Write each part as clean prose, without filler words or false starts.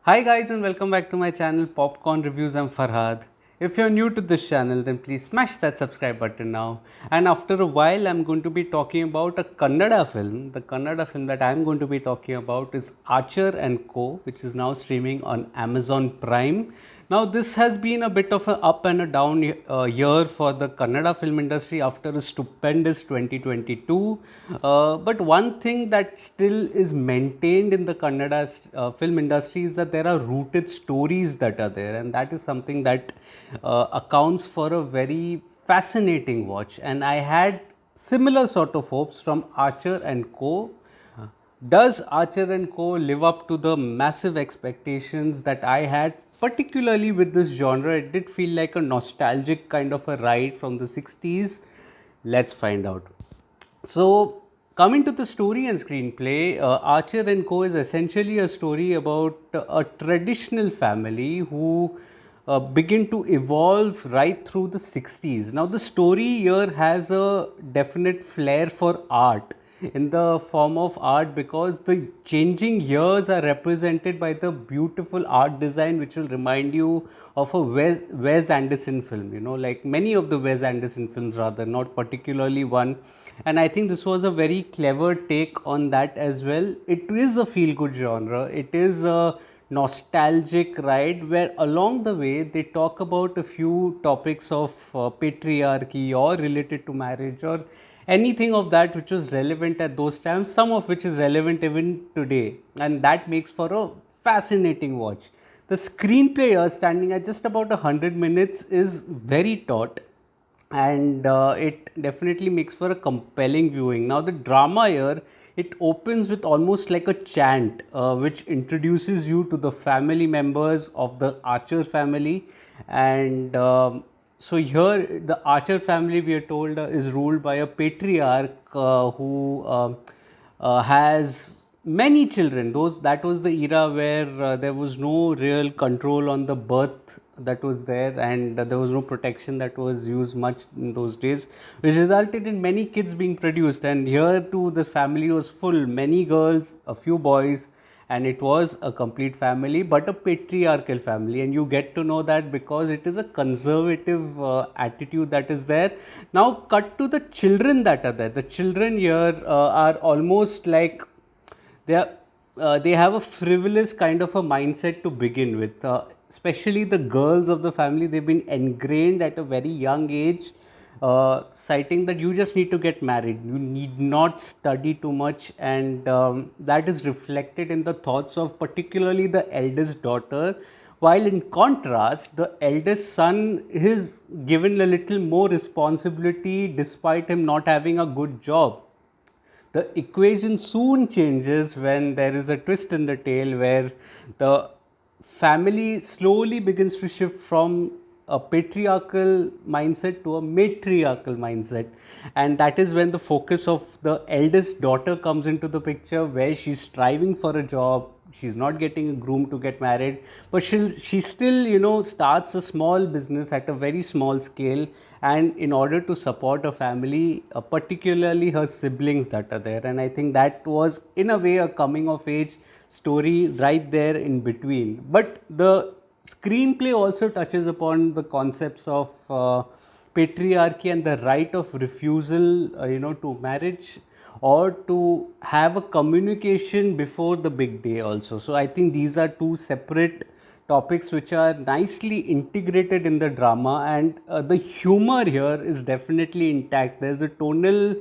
Hi guys and welcome back to my channel Popcorn Reviews. I'm Farhad. If you're new to this channel then please smash that subscribe button now. And after a while I'm going to be talking about a Kannada film. The Kannada film that I'm going to be talking about is Aachar and Co, which is now streaming on Amazon Prime. Now this has been a bit of an up and a down year for the Kannada film industry after a stupendous 2022. But one thing that still is maintained in the Kannada film industry is that there are rooted stories that are there, and that is something that accounts for a very fascinating watch. And I had similar sort of hopes from Aachar and Co. Does Aachar and Co. live up to the massive expectations that I had, particularly with this genre? It did feel like a nostalgic kind of a ride from the 60s. Let's find out. So, coming to the story and screenplay, Archer and Co. is essentially a story about a traditional family who begin to evolve right through the 60s. Now, the story here has a definite flair for art in the form of art because the changing years are represented by the beautiful art design which will remind you of a Wes Anderson film, like many of the Wes Anderson films, rather, not particularly one. And I think this was a very clever take on that as well. It is a feel good genre, it is a nostalgic ride where along the way they talk about a few topics of patriarchy or related to marriage or anything of that which was relevant at those times, some of which is relevant even today, and that makes for a fascinating watch. The screenplay here, standing at just about 100 minutes, is very taut, and it definitely makes for a compelling viewing. Now, the drama here, it opens with almost like a chant, which introduces you to the family members of the Archer family, and so here the Archer family, we are told, is ruled by a patriarch who has many children. Those That was the era where there was no real control on the birth that was there, and there was no protection that was used much in those days, which resulted in many kids being produced. And here too, the family was full, many girls, a few boys, and it was a complete family, but a patriarchal family. And you get to know that because it is a conservative attitude that is there. Now, cut to the children that are there. The children here are almost like they are, they have a frivolous kind of a mindset to begin with. Especially the girls of the family, they've been ingrained at a very young age, citing that you just need to get married, you need not study too much, and that is reflected in the thoughts of particularly the eldest daughter. While in contrast, the eldest son is given a little more responsibility despite him not having a good job. The equation soon changes when there is a twist in the tale where the family slowly begins to shift from a patriarchal mindset to a matriarchal mindset, and that is when the focus of the eldest daughter comes into the picture, where she's striving for a job, she's not getting a groom to get married, but she still starts a small business at a very small scale, and in order to support a family, particularly her siblings that are there. And I think that was in a way a coming of age story right there in between. But the screenplay also touches upon the concepts of patriarchy and the right of refusal, to marriage, or to have a communication before the big day also. So I think these are two separate topics which are nicely integrated in the drama, and the humor here is definitely intact. There's a tonal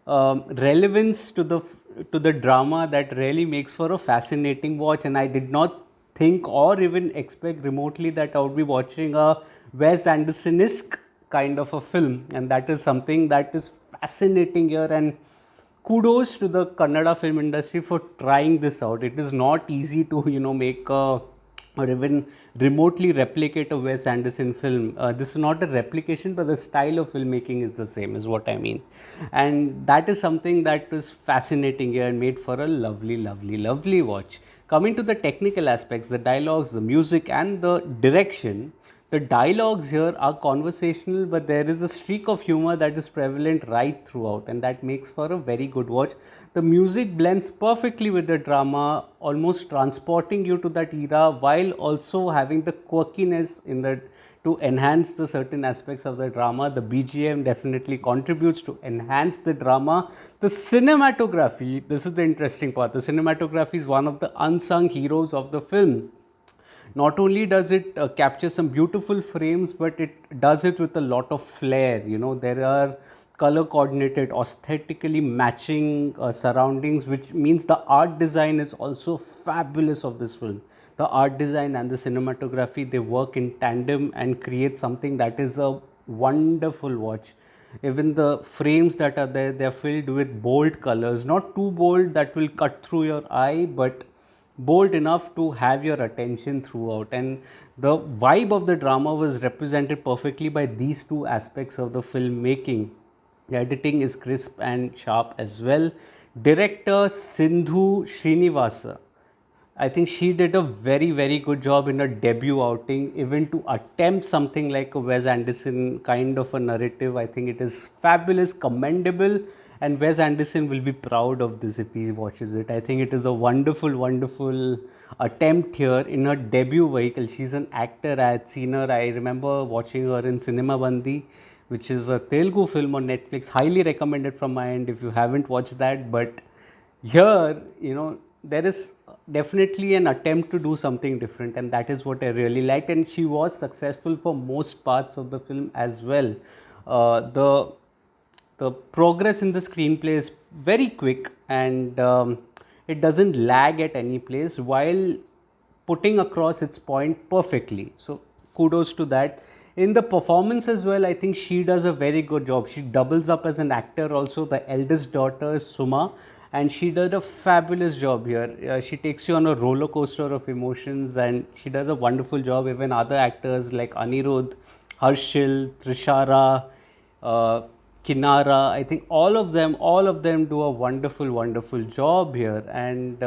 relevance to the drama that really makes for a fascinating watch, and I did not think or even expect remotely that I would be watching a Wes Anderson-esque kind of a film, and that is something that is fascinating here. And kudos to the Kannada film industry for trying this out. It is not easy to make a or even remotely replicate a Wes Anderson film. This is not a replication, but the style of filmmaking is the same, is what I mean. And that is something that was fascinating here and made for a lovely, lovely, lovely watch. Coming to the technical aspects, the dialogues, the music, and the direction, The dialogues here are conversational, but there is a streak of humor that is prevalent right throughout, and that makes for a very good watch. The music blends perfectly with the drama, almost transporting you to that era while also having the quirkiness in the to enhance the certain aspects of the drama. The BGM definitely contributes to enhance the drama. The cinematography, this is the interesting part. The cinematography is one of the unsung heroes of the film. Not only does it capture some beautiful frames, but it does it with a lot of flair. You know, there are color coordinated, aesthetically matching surroundings, which means the art design is also fabulous of this film. The art design and the cinematography, they work in tandem and create something that is a wonderful watch. Even the frames that are there, they are filled with bold colors, not too bold that will cut through your eye, but bold enough to have your attention throughout. And the vibe of the drama was represented perfectly by these two aspects of the filmmaking. The editing is crisp and sharp as well. Director Sindhu Sreenivasa, I think she did a very, very good job in her debut outing, even to attempt something like a Wes Anderson kind of a narrative. I think it is fabulous, commendable, and Wes Anderson will be proud of this if he watches it. I think it is a wonderful, wonderful attempt here in her debut vehicle. She's an actor. I had seen her, I remember watching her in Cinema Bandi, which is a Telugu film on Netflix. Highly recommended from my end if you haven't watched that. But here, you know, there is definitely an attempt to do something different, and that is what I really liked. And she was successful for most parts of the film as well. The progress in the screenplay is very quick, and it doesn't lag at any place while putting across its point perfectly. So kudos to that. In the performance as well, I think she does a very good job. She doubles up as an actor also. The eldest daughter is Suma, and she did a fabulous job here. She takes you on a roller coaster of emotions, and she does a wonderful job. Even other actors like Anirudh, Harshil, Trishara, uh, Kinara, I think all of them do a wonderful, wonderful job here. And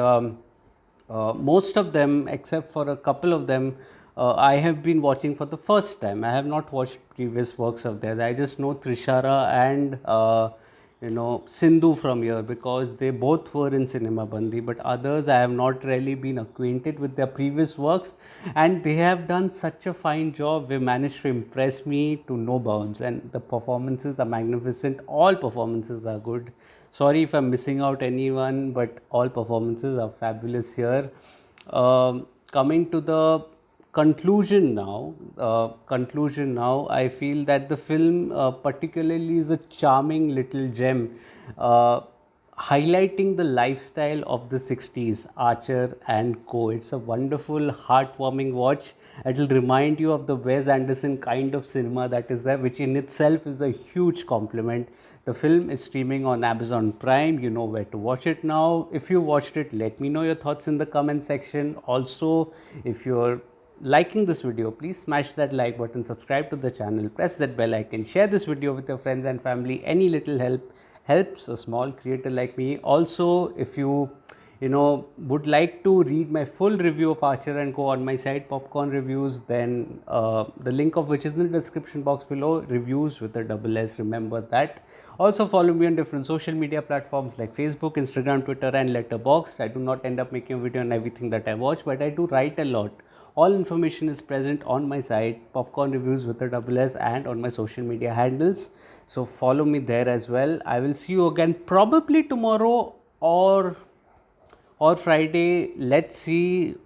most of them, except for a couple of them, I have been watching for the first time. I have not watched previous works of theirs. I just know Trishara and Sindhu from here because they both were in Cinema Bandi, but others I have not really been acquainted with their previous works, and they have done such a fine job. They managed to impress me to no bounds, and the performances are magnificent. All performances are good. Sorry if I'm missing out anyone, but all performances are fabulous here. Coming to the conclusion now, I feel that the film particularly is a charming little gem, uh, highlighting the lifestyle of the 60s, Aachar and co. It's a wonderful, heartwarming watch. It will remind you of the Wes Anderson kind of cinema that is there, which in itself is a huge compliment. The film is streaming on Amazon Prime. You know where to watch it now. If you watched it, let me know your thoughts in the comment section. Also, if you're liking this video, please smash that like button, subscribe to the channel, press that bell icon, share this video with your friends and family. Any little help helps a small creator like me. Also, if you would like to read my full review of Aachar and Co on my site Popcorn Reviews, then the link of which is in the description box below. Reviews with a double S, remember that. Also follow me on different social media platforms like Facebook, Instagram, Twitter and Letterboxd. I do not end up making a video on everything that I watch, but I do write a lot. All information is present on my site Popcorn Reviews with a double S and on my social media handles. So follow me there as well. I will see you again probably tomorrow or Friday. Let's see.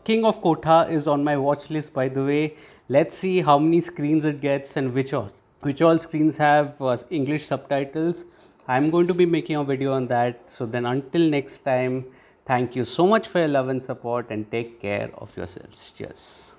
King of Kotha is on my watch list, by the way. Let's see how many screens it gets and which all screens have English subtitles. I'm going to be making a video on that. So then until next time, thank you so much for your love and support, and take care of yourselves. Cheers.